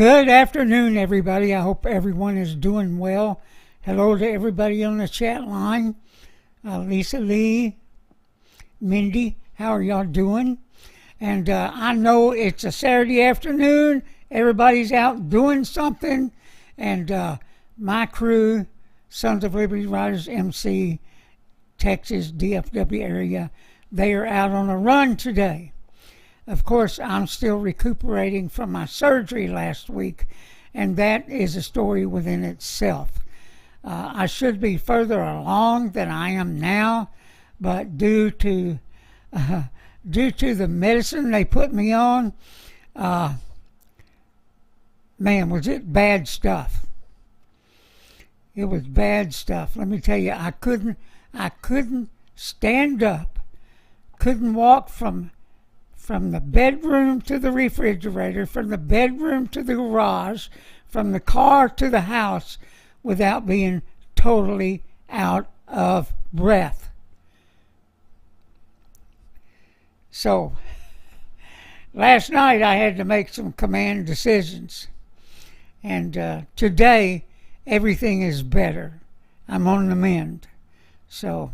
Good afternoon, everybody. I hope everyone is doing well. Hello to everybody on the chat line. Lisa Lee, Mindy, how are y'all doing? And I know it's a Saturday afternoon. Everybody's out doing something. And my crew, Sons of Liberty Riders MC, Texas, DFW area, they are out on a run today. Of course, I'm still recuperating from my surgery last week, and that is a story within itself. I should be further along than I am now, but due to the medicine they put me on, man, was it bad stuff. It was bad stuff. Let me tell you, I couldn't stand up, couldn't walk from the bedroom to the refrigerator, from the bedroom to the garage, from the car to the house without being totally out of breath. So, last night I had to make some command decisions. And today, everything is better. I'm on the mend. So,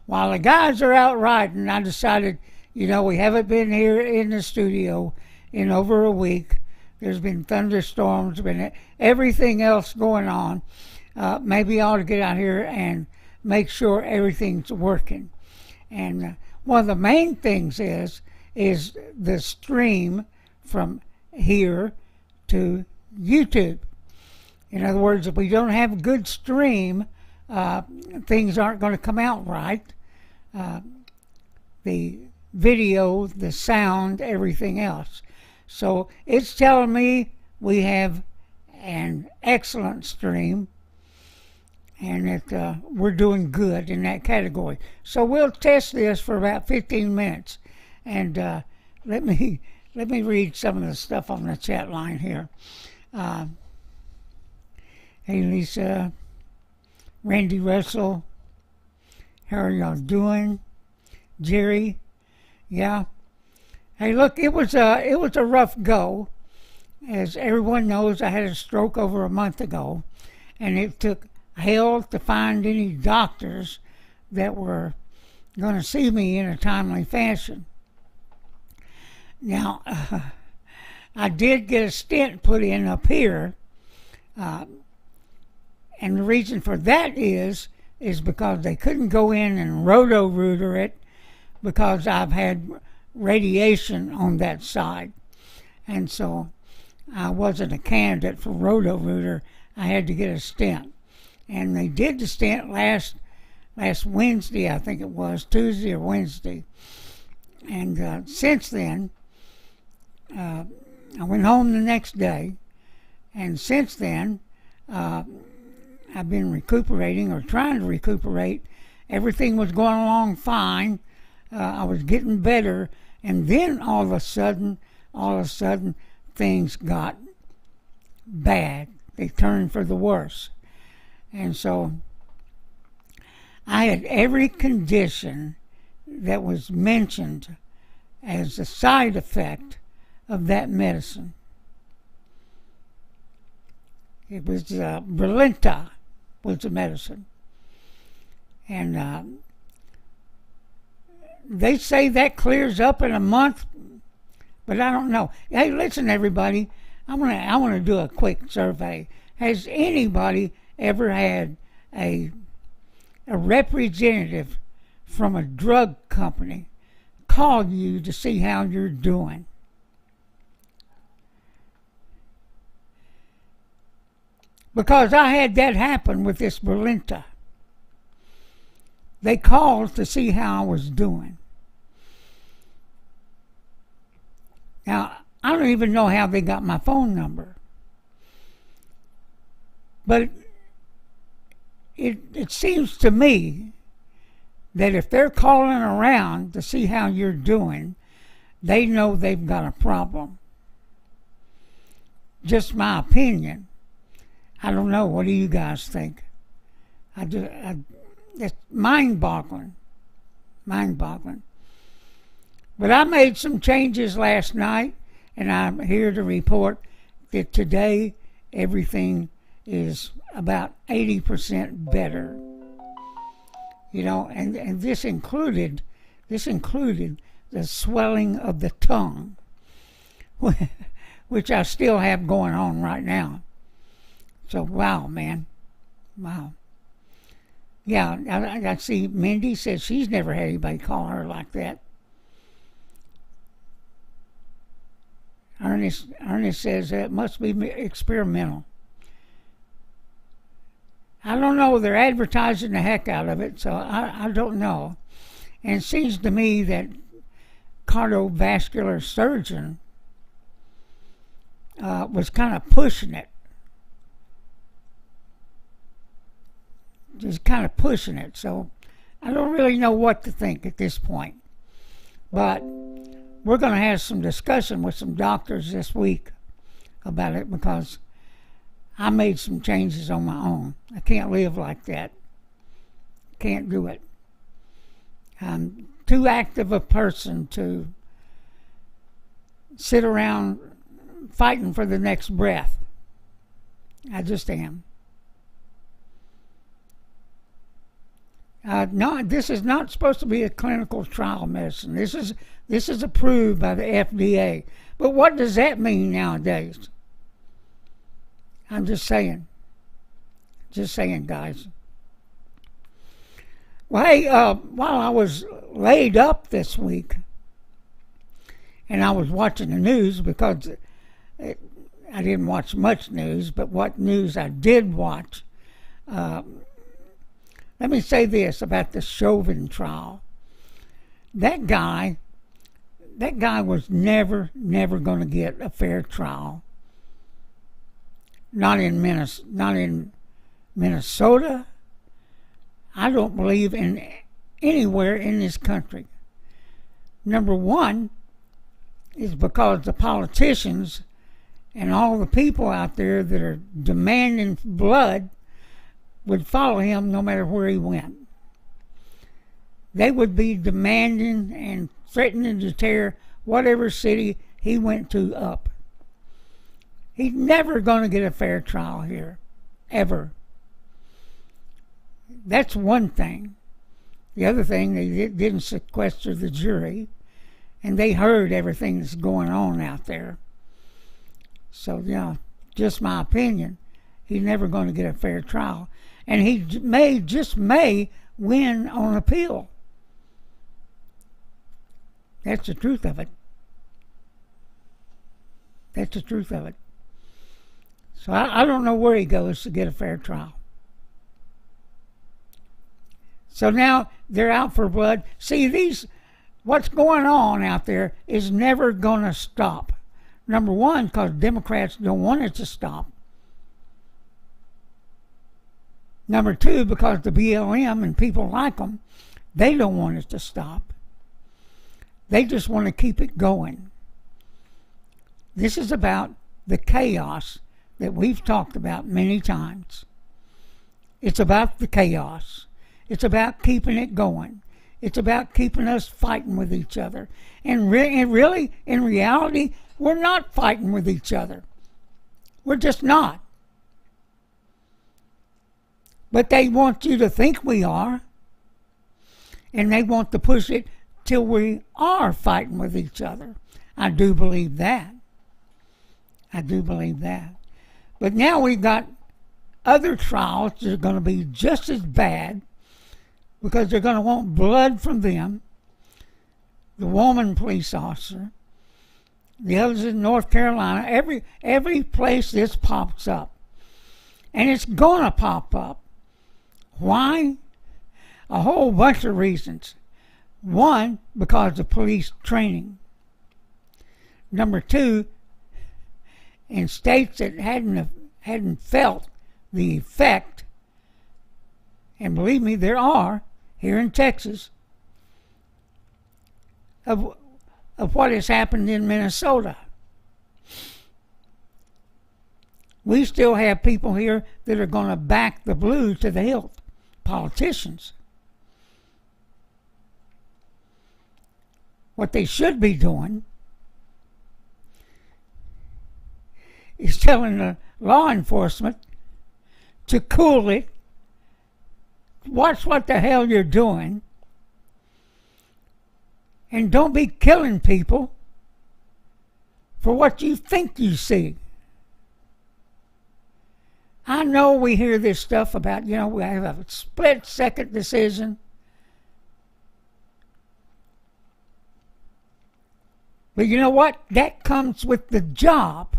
while the guys are out riding, I decided, we haven't been here in the studio in over a week. There's been thunderstorms, been everything else going on. Maybe I ought to get out here and make sure everything's working. And one of the main things is the stream from here to YouTube. In other words, if we don't have a good stream, things aren't going to come out right. The video, the sound, everything else. So it's telling me we have an excellent stream and that we're doing good in that category. So we'll test this for about 15 minutes. And let me read some of the stuff on the chat line here. Hey Lisa, Randy Russell, how are y'all doing? Jerry, yeah. Hey, look, it was a rough go. As everyone knows, I had a stroke over a month ago, and it took hell to find any doctors that were going to see me in a timely fashion. Now, I did get a stent put in up here, and the reason for that is because they couldn't go in and roto-rooter it because I've had radiation on that side. And so I wasn't a candidate for roto-rooter. I had to get a stent. And they did the stent last Wednesday, I think it was, Tuesday or Wednesday. And since then, I went home the next day. And since then, I've been recuperating or trying to recuperate. Everything was going along fine. I was getting better, and then all of a sudden, things got bad. They turned for the worse. And so I had every condition that was mentioned as a side effect of that medicine. It was Brilinta was the medicine. And they say that clears up in a month, but I don't know. Hey, listen, everybody. I want to do a quick survey. Has anybody ever had a representative from a drug company call you to see how you're doing? Because I had that happen with this Brilinta. They called to see how I was doing. Now, I don't even know how they got my phone number. But it seems to me that if they're calling around to see how you're doing, they know they've got a problem. Just my opinion. I don't know. What do you guys think? It's mind-boggling. Mind-boggling. But I made some changes last night, and I'm here to report that today everything is about 80% better. You know, and this included the swelling of the tongue, which I still have going on right now. So, wow, man. Wow. Yeah, I see Mindy says she's never had anybody call her like that. Ernest says it must be experimental. I don't know. They're advertising the heck out of it, so I don't know. And it seems to me that cardiovascular surgeon was kind of pushing it. Just kind of pushing it. So I don't really know what to think at this point. But we're going to have some discussion with some doctors this week about it, because I made some changes on my own. I can't live like that. Can't do it. I'm too active a person to sit around fighting for the next breath. I just am. No, this is not supposed to be a clinical trial medicine. This is approved by the FDA. But what does that mean nowadays? I'm just saying. Just saying, guys. Well, hey, while I was laid up this week, and I was watching the news, because I didn't watch much news, but what news I did watch, let me say this about the Chauvin trial. That guy was never going to get a fair trial. Not in Minnesota. I don't believe in anywhere in this country. Number one is because the politicians and all the people out there that are demanding blood would follow him no matter where he went. They would be demanding and threatening to tear whatever city he went to up. He's never going to get a fair trial here, ever. That's one thing. The other thing, they didn't sequester the jury, and they heard everything that's going on out there. So, yeah, just my opinion. He's never going to get a fair trial. And he may win on appeal. That's the truth of it. That's the truth of it. So I don't know where he goes to get a fair trial. So now they're out for blood. See, what's going on out there is never going to stop. Number one, because Democrats don't want it to stop. Number two, because the BLM and people like them, they don't want it to stop. They just want to keep it going. This is about the chaos that we've talked about many times. It's about the chaos. It's about keeping it going. It's about keeping us fighting with each other. And really, in reality, we're not fighting with each other. We're just not. But they want you to think we are. And they want to push it till we are fighting with each other. I do believe that. I do believe that. But now we've got other trials that are going to be just as bad, because they're going to want blood from them. The woman police officer. The others in North Carolina. Every place this pops up. And it's going to pop up. Why? A whole bunch of reasons. One, because of police training. Number two, in states that hadn't felt the effect, and believe me, there are, here in Texas, of what has happened in Minnesota. We still have people here that are going to back the blue to the hilt. Politicians. What they should be doing is telling the law enforcement to cool it. Watch what the hell you're doing. And don't be killing people for what you think you see. I know we hear this stuff about, we have a split-second decision. But you know what? That comes with the job.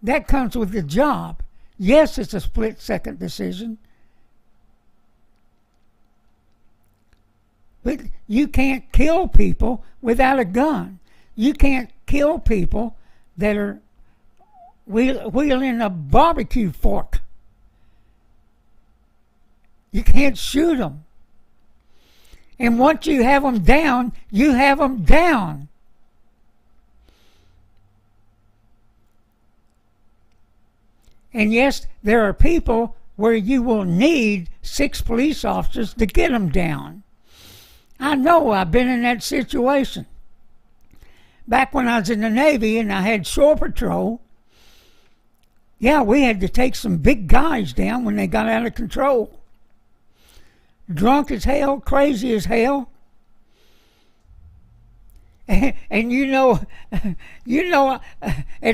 That comes with the job. Yes, it's a split-second decision. But you can't kill people without a gun. You can't kill people that are wheeling a barbecue fork. You can't shoot them. And once you have them down, you have them down. And yes, there are people where you will need 6 police officers to get them down. I know, I've been in that situation. Back when I was in the Navy and I had shore patrol, yeah, we had to take some big guys down when they got out of control. Drunk as hell, crazy as hell. And at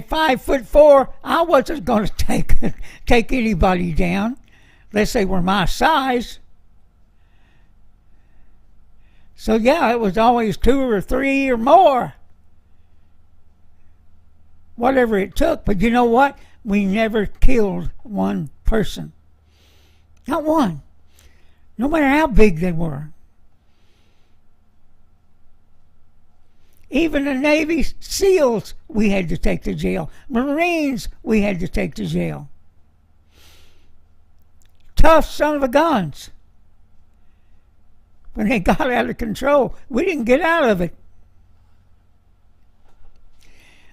5'4", I wasn't going to take anybody down unless they were my size. So yeah, it was always 2 or 3 or more, whatever it took. But you know what? We never killed one person, not one, no matter how big they were. Even the Navy SEALs we had to take to jail. Marines we had to take to jail. Tough son of a guns. When they got out of control, we didn't get out of it.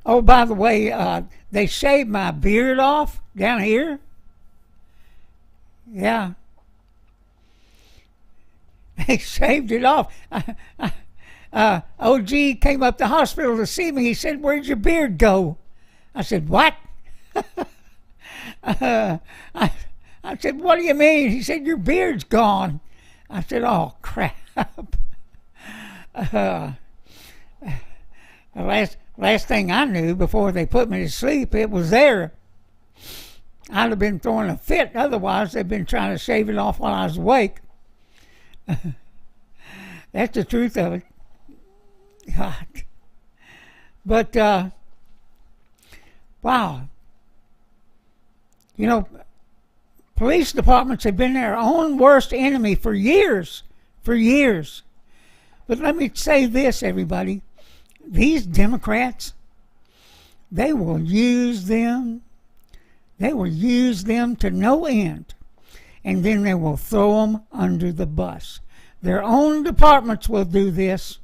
Oh, by the way, they shaved my beard off down here. Yeah. They shaved it off. OG came up to the hospital to see me. He said, "Where'd your beard go?" I said, "What?" I said, "What do you mean?" He said, "Your beard's gone." I said, "Oh, crap." Last thing I knew, before they put me to sleep, it was there. I'd have been throwing a fit. Otherwise, they've been trying to shave it off while I was awake. That's the truth of it. God. But, wow. Police departments have been their own worst enemy for years. But let me say this, everybody. These Democrats, they will use them. They will use them to no end. And then they will throw them under the bus. Their own departments will do this.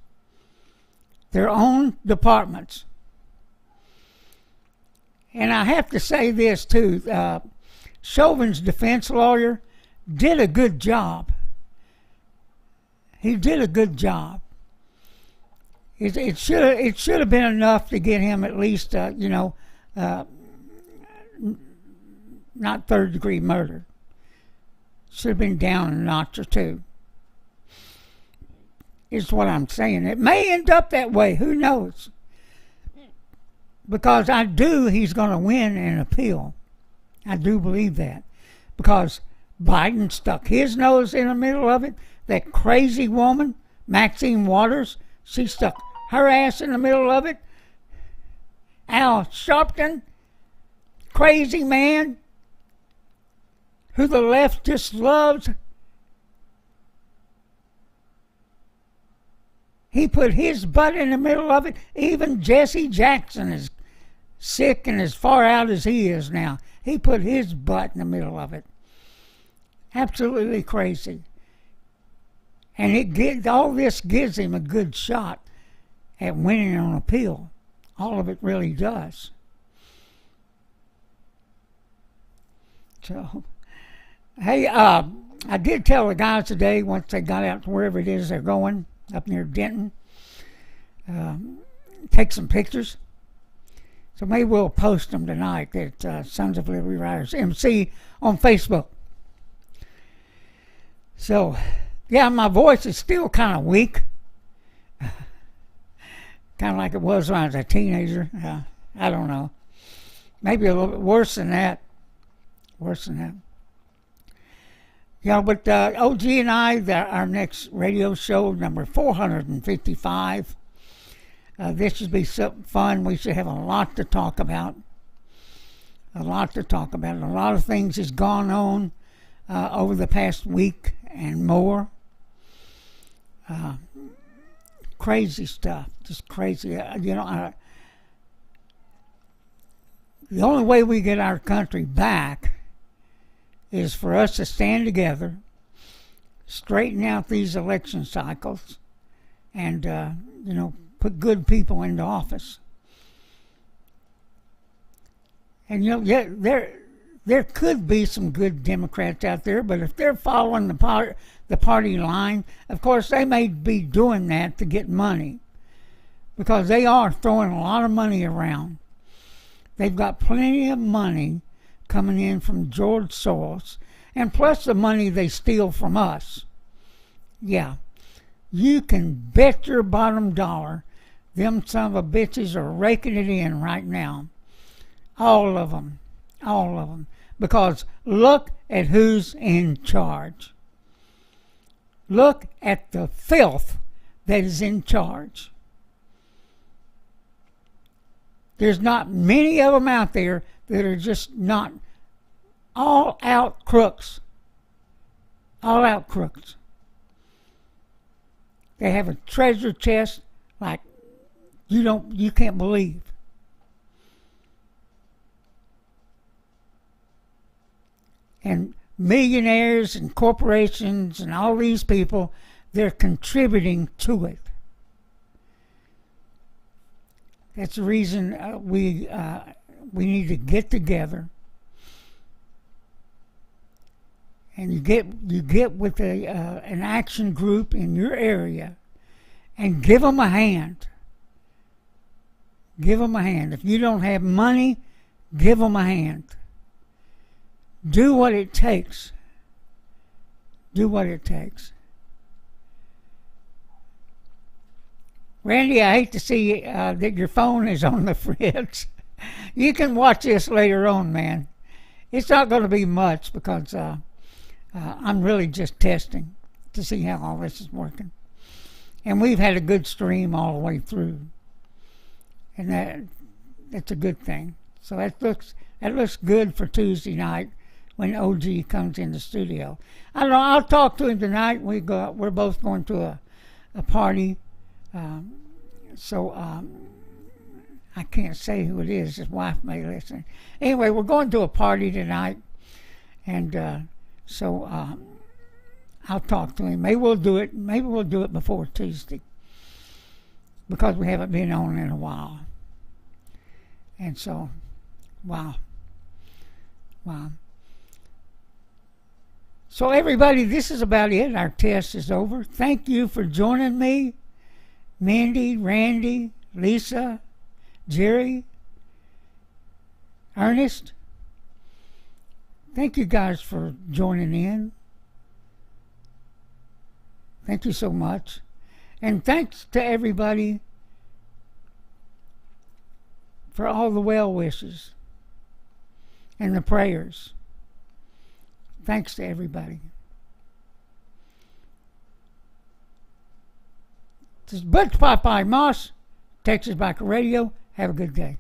Their own departments. And I have to say this too. Chauvin's defense lawyer did a good job. He did a good job. It should have been enough to get him at least, not third-degree murder. Should have been down a notch or two. Is what I'm saying. It may end up that way. Who knows? Because he's going to win an appeal. I do believe that. Because Biden stuck his nose in the middle of it. That crazy woman, Maxine Waters, she stuck her ass in the middle of it. Al Sharpton, crazy man, who the left just loves. He put his butt in the middle of it. Even Jesse Jackson is sick and as far out as he is now. He put his butt in the middle of it. Absolutely crazy. And all this gives him a good shot at winning on appeal. All of it really does. So, hey, I did tell the guys today, once they got out to wherever it is they're going, up near Denton, take some pictures. So maybe we'll post them tonight at Sons of Liberty Riders MC on Facebook. So, yeah, my voice is still kind of weak. Kind of like it was when I was a teenager. I don't know. Maybe a little bit worse than that. Worse than that. Yeah, but OG and I, our next radio show, number 455. This should be something fun. We should have a lot to talk about. A lot to talk about. A lot of things has gone on over the past week and more. Crazy stuff. Just crazy. The only way we get our country back is for us to stand together, straighten out these election cycles, and, put good people into office. And, yeah, there could be some good Democrats out there, but if they're following the party line, of course, they may be doing that to get money, because they are throwing a lot of money around. They've got plenty of money coming in from George Soros, and plus the money they steal from us. Yeah, you can bet your bottom dollar them son of a bitches are raking it in right now. All of them. All of them. Because look at who's in charge. Look at the filth that is in charge. There's not many of them out there that are just not all-out crooks. All-out crooks. They have a treasure chest like you can't believe. And millionaires and corporations and all these people, they're contributing to it. That's the reason we need to get together, and you get with an action group in your area, and give them a hand. Give them a hand. If you don't have money, give them a hand. Do what it takes. Do what it takes. Randy, I hate to see that your phone is on the fritz. You can watch this later on, man. It's not going to be much because I'm really just testing to see how all this is working. And we've had a good stream all the way through. And that's a good thing. So that looks good for Tuesday night when OG comes in the studio. I don't know, I'll talk to him tonight. We're both going to a party. So I can't say who it is. His wife may listen. Anyway, we're going to a party tonight. And so I'll talk to him. Maybe we'll do it before Tuesday, because we haven't been on in a while. And so, wow. So everybody, this is about it. Our test is over. Thank you for joining me. Mindy, Randy, Lisa, Jerry, Ernest. Thank you guys for joining in. Thank you so much. And thanks to everybody for all the well wishes and the prayers. Thanks to everybody. This is Butch Popeye Moss, Texas Biker Radio. Have a good day.